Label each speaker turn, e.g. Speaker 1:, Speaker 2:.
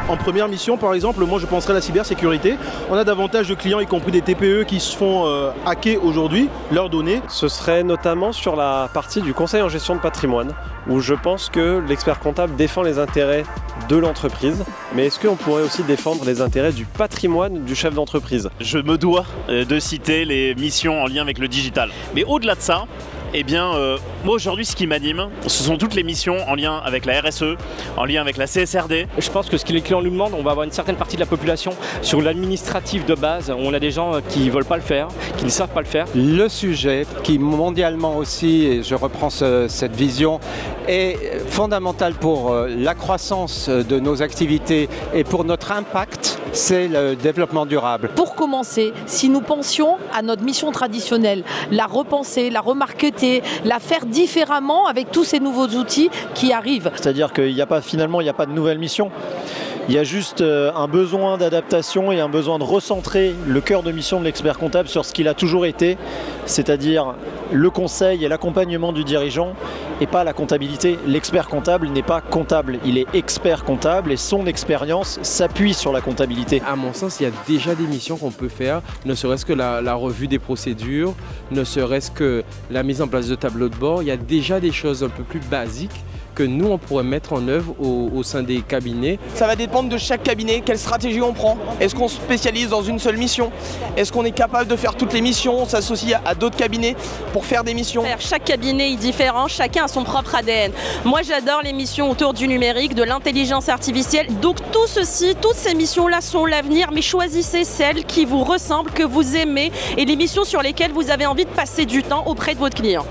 Speaker 1: En première mission, par exemple, moi je penserais à la cybersécurité. On a davantage de clients, y compris des TPE, qui se font hacker aujourd'hui, leurs données.
Speaker 2: Ce serait notamment sur la partie du conseil en gestion de patrimoine, où je pense que l'expert comptable défend les intérêts de l'entreprise, mais est-ce qu'on pourrait aussi défendre les intérêts du patrimoine du chef d'entreprise?
Speaker 3: Je me dois de citer les missions en lien avec le digital. Mais au-delà de ça, eh bien, moi aujourd'hui ce qui m'anime, ce sont toutes les missions en lien avec la RSE, en lien avec la CSRD.
Speaker 4: Je pense que ce que les clients nous demandent, on va avoir une certaine partie de la population sur l'administratif de base, où on a des gens qui ne veulent pas le faire, qui ne savent pas le faire.
Speaker 5: Le sujet qui mondialement aussi, et je reprends cette vision, est fondamental pour la croissance de nos activités et pour notre impact, c'est le développement durable.
Speaker 6: Pour commencer, si nous pensions à notre mission traditionnelle, la repenser, la remarketer, la faire différemment avec tous ces nouveaux outils qui arrivent.
Speaker 7: C'est-à-dire qu'il n'y a pas de nouvelle mission. Il y a juste un besoin d'adaptation et un besoin de recentrer le cœur de mission de l'expert comptable sur ce qu'il a toujours été, c'est-à-dire le conseil et l'accompagnement du dirigeant et pas la comptabilité. L'expert comptable n'est pas comptable, il est expert comptable et son expérience s'appuie sur la comptabilité.
Speaker 8: À mon sens, il y a déjà des missions qu'on peut faire, ne serait-ce que la revue des procédures, ne serait-ce que la mise en place de tableaux de bord. Il y a déjà des choses un peu plus basiques que nous, on pourrait mettre en œuvre au sein des cabinets.
Speaker 9: Ça va dépendre de chaque cabinet, quelle stratégie on prend. Est-ce qu'on se spécialise dans une seule mission? Est-ce qu'on est capable de faire toutes les missions? On s'associe à d'autres cabinets pour faire des missions?
Speaker 10: Chaque cabinet est différent, chacun a son propre ADN. Moi, j'adore les missions autour du numérique, de l'intelligence artificielle. Donc tout ceci, toutes ces missions-là sont l'avenir, mais choisissez celles qui vous ressemblent, que vous aimez et les missions sur lesquelles vous avez envie de passer du temps auprès de votre client.